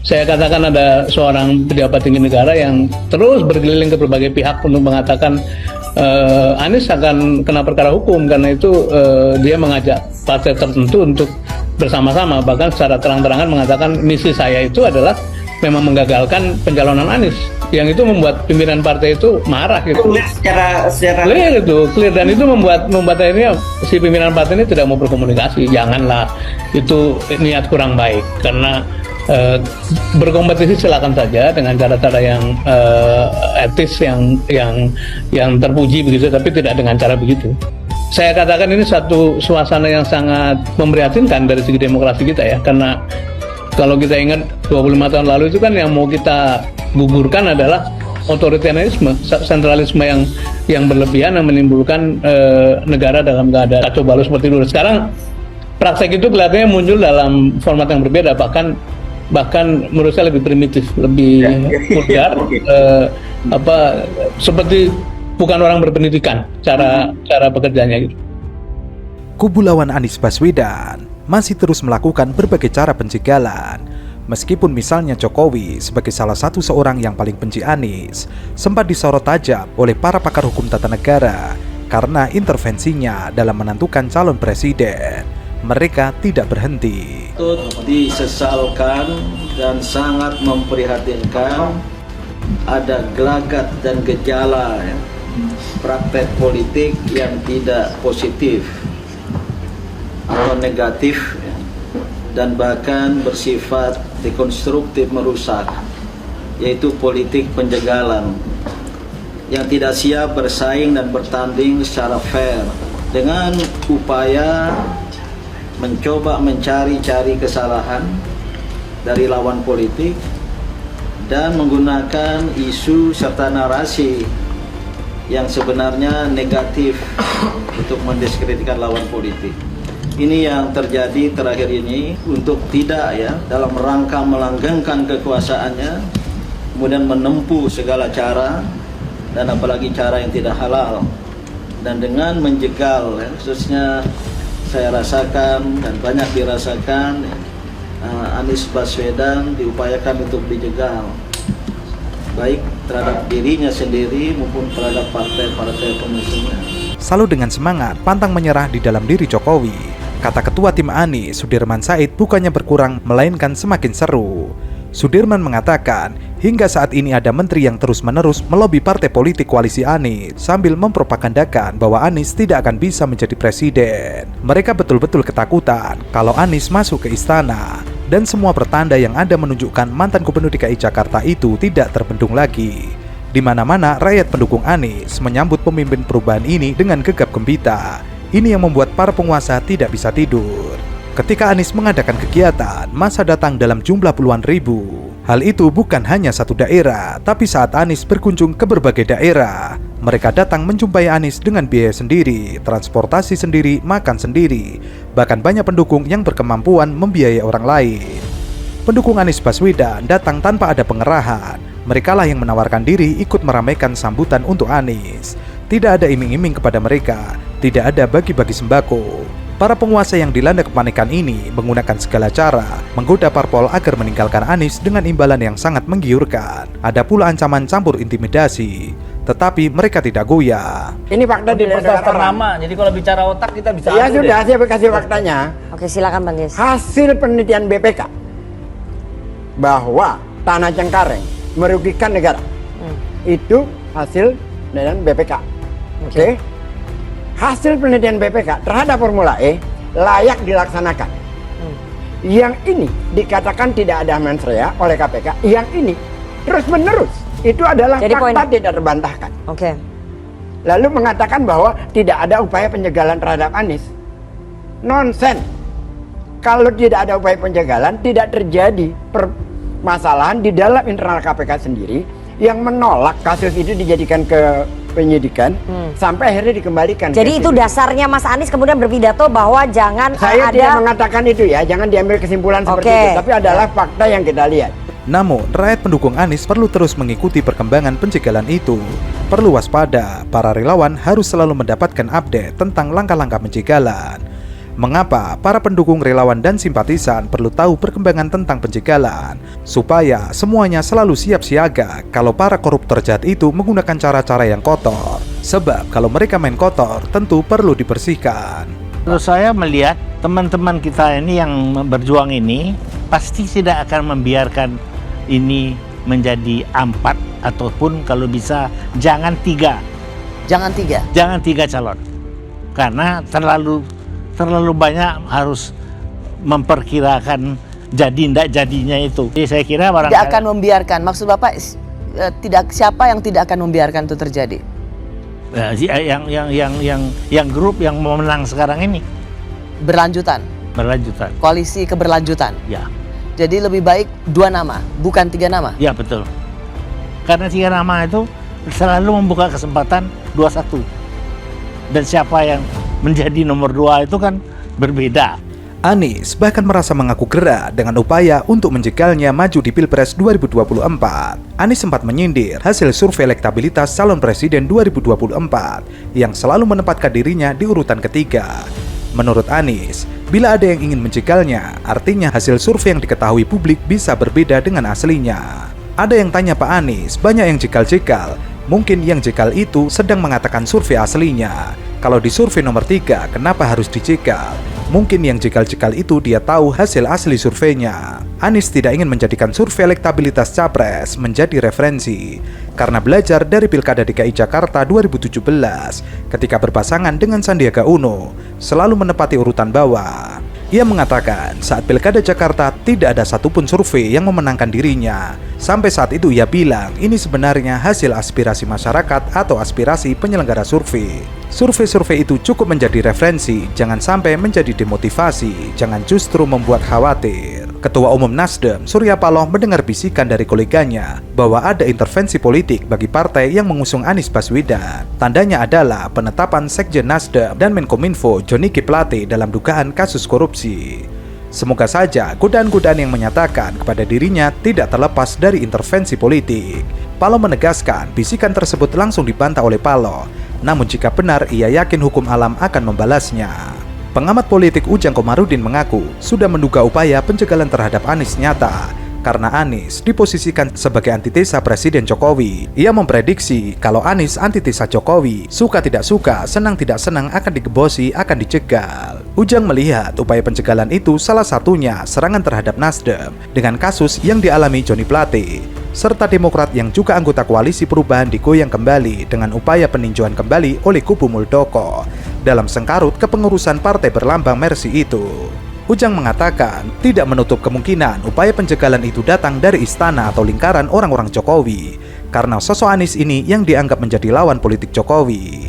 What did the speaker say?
Saya katakan ada seorang pejabat tinggi negara yang terus berkeliling ke berbagai pihak untuk mengatakan Anies akan kena perkara hukum karena itu dia mengajak partai tertentu untuk bersama-sama, bahkan secara terang-terangan mengatakan misi saya itu adalah memang menggagalkan pencalonan Anies, yang itu membuat pimpinan partai itu marah gitu. Secara clear itu, clear, dan itu membuat akhirnya si pimpinan partai ini tidak mau berkomunikasi. Janganlah, itu niat kurang baik, karena berkompetisi silakan saja dengan cara-cara yang etis, yang terpuji begitu, tapi tidak dengan cara begitu. Saya katakan ini satu suasana yang sangat memprihatinkan dari segi demokrasi kita ya, karena kalau kita ingat 25 tahun lalu itu kan yang mau kita gugurkan adalah otoritarianisme, sentralisme yang berlebihan, yang menimbulkan negara dalam keadaan kacau balau seperti dulu. Sekarang praktek itu kelihatannya muncul dalam format yang berbeda, bahkan menurut saya lebih primitif, lebih vulgar, seperti bukan orang berpendidikan cara pekerjaannya gitu. Kubu lawan Anies Baswedan masih terus melakukan berbagai cara penjegalan. Meskipun misalnya Jokowi sebagai salah satu seorang yang paling benci Anies sempat disorot tajam oleh para pakar hukum tata negara karena intervensinya dalam menentukan calon presiden. Mereka tidak berhenti. Disesalkan dan sangat memprihatinkan ada gelagat dan gejala praktek politik yang tidak positif atau negatif dan bahkan bersifat dekonstruktif, merusak, yaitu politik penjagalan yang tidak siap bersaing dan bertanding secara fair dengan upaya mencoba mencari-cari kesalahan dari lawan politik dan menggunakan isu serta narasi yang sebenarnya negatif untuk mendiskreditkan lawan politik. Ini yang terjadi terakhir ini, untuk tidak dalam rangka melanggengkan kekuasaannya, kemudian menempuh segala cara dan apalagi cara yang tidak halal, dan dengan menjegal khususnya saya rasakan dan banyak dirasakan, Anies Baswedan diupayakan untuk dijegal, baik terhadap dirinya sendiri maupun terhadap partai-partai pengusungnya. Selalu dengan semangat pantang menyerah di dalam diri Jokowi, kata Ketua Tim Anies, Sudirman Said, bukannya berkurang melainkan semakin seru. Sudirman mengatakan, hingga saat ini ada menteri yang terus-menerus melobi partai politik koalisi Anies sambil mempropagandakan bahwa Anies tidak akan bisa menjadi presiden. Mereka betul-betul ketakutan kalau Anies masuk ke istana, dan semua pertanda yang ada menunjukkan mantan Gubernur DKI Jakarta itu tidak terbendung lagi. Di mana-mana rakyat pendukung Anies menyambut pemimpin perubahan ini dengan gegap gempita. Ini yang membuat para penguasa tidak bisa tidur. Ketika Anies mengadakan kegiatan, massa datang dalam jumlah puluhan ribu. Hal itu bukan hanya satu daerah, tapi saat Anies berkunjung ke berbagai daerah, mereka datang menjumpai Anies dengan biaya sendiri, transportasi sendiri, makan sendiri. Bahkan banyak pendukung yang berkemampuan membiayai orang lain. Pendukung Anies Baswedan datang tanpa ada pengerahan. Merekalah yang menawarkan diri ikut meramaikan sambutan untuk Anies. Tidak ada iming-iming kepada mereka, tidak ada bagi-bagi sembako. Para penguasa yang dilanda kepanikan ini menggunakan segala cara menggoda parpol agar meninggalkan Anies dengan imbalan yang sangat menggiurkan. Ada pula ancaman campur intimidasi, tetapi mereka tidak goyah. Ini fakta di ternama. Jadi kalau bicara otak kita bisa. Ya sudah, saya kasih faktanya. Oke, silakan Bang Yes. Hasil penelitian BPK bahwa tanah Cengkareng merugikan negara. Itu hasil penelitian BPK. Oke. Hasil penelitian BPK terhadap Formula E layak dilaksanakan. Yang ini dikatakan tidak ada mens rea oleh KPK. Yang ini terus-menerus itu adalah jadi fakta poin tidak terbantahkan. Oke. Lalu mengatakan bahwa tidak ada upaya penjagalan terhadap Anies. Nonsen. Kalau tidak ada upaya penjagalan, tidak terjadi permasalahan di dalam internal KPK sendiri yang menolak kasus itu dijadikan ke penyidikan sampai akhirnya dikembalikan. Jadi itu dasarnya Mas Anies kemudian berpidato bahwa jangan saya tidak mengatakan itu ya, jangan diambil kesimpulan seperti itu, tapi adalah fakta yang kita lihat. Namun, rakyat pendukung Anies perlu terus mengikuti perkembangan pencegalan itu. Perlu waspada, para relawan harus selalu mendapatkan update tentang langkah-langkah pencegalan. Mengapa para pendukung, relawan, dan simpatisan perlu tahu perkembangan tentang penjegalan, supaya semuanya selalu siap siaga kalau para koruptor jahat itu menggunakan cara-cara yang kotor. Sebab kalau mereka main kotor, tentu perlu dibersihkan. Terus saya melihat teman-teman kita ini yang berjuang ini pasti tidak akan membiarkan ini menjadi 4 ataupun kalau bisa jangan 3. Jangan 3. Jangan 3 calon. Karena terlalu banyak harus memperkirakan jadi tidak jadinya itu. Jadi saya kira Tidak akan membiarkan. Maksud Bapak siapa yang tidak akan membiarkan itu terjadi? Yang grup yang mau menang sekarang ini Berlanjutan. Koalisi keberlanjutan. Ya. Jadi lebih baik 2 nama, bukan 3 nama. Ya betul. Karena 3 nama itu selalu membuka kesempatan 2-1. Dan siapa yang menjadi nomor 2 itu kan berbeda. Anies bahkan merasa mengaku gerak dengan upaya untuk menjegalnya maju di Pilpres 2024. Anies sempat menyindir hasil survei elektabilitas calon presiden 2024 yang selalu menempatkan dirinya di urutan ketiga. Menurut Anies, bila ada yang ingin menjegalnya, artinya hasil survei yang diketahui publik bisa berbeda dengan aslinya. Ada yang tanya Pak Anies, banyak yang jegal-jegal. Mungkin yang jegal itu sedang mengatakan survei aslinya. Kalau di survei nomor 3, kenapa harus dijegal? Mungkin yang jegal-jegal itu dia tahu hasil asli surveinya. Anies tidak ingin menjadikan survei elektabilitas capres menjadi referensi. Karena belajar dari Pilkada DKI Jakarta 2017, ketika berpasangan dengan Sandiaga Uno, selalu menepati urutan bawah. Ia mengatakan saat Pilkada Jakarta tidak ada satupun survei yang memenangkan dirinya. Sampai saat itu ia bilang ini sebenarnya hasil aspirasi masyarakat atau aspirasi penyelenggara survei. Survei-survei itu cukup menjadi referensi, jangan sampai menjadi demotivasi, jangan justru membuat khawatir. Ketua Umum Nasdem, Surya Paloh, mendengar bisikan dari koleganya bahwa ada intervensi politik bagi partai yang mengusung Anies Baswedan. Tandanya adalah penetapan Sekjen Nasdem dan Menkominfo Johnny G. Plate dalam dugaan kasus korupsi. Semoga saja godaan-godaan yang menyatakan kepada dirinya tidak terlepas dari intervensi politik. Paloh menegaskan bisikan tersebut langsung dibantah oleh Paloh. Namun jika benar, ia yakin hukum alam akan membalasnya. Pengamat politik Ujang Komarudin mengaku sudah menduga upaya penjegalan terhadap Anies nyata karena Anies diposisikan sebagai antitesa Presiden Jokowi. Ia memprediksi kalau Anies antitesa Jokowi, suka tidak suka, senang tidak senang akan digebosi, akan dicegal. Ujang melihat upaya penjegalan itu salah satunya serangan terhadap Nasdem dengan kasus yang dialami Johnny Plate, serta Demokrat yang juga anggota koalisi perubahan digoyang kembali dengan upaya peninjauan kembali oleh kubu Muldoko dalam sengkarut kepengurusan partai berlambang Mercy itu. Ujang mengatakan tidak menutup kemungkinan upaya penjegalan itu datang dari istana atau lingkaran orang-orang Jokowi karena sosok Anies ini yang dianggap menjadi lawan politik Jokowi.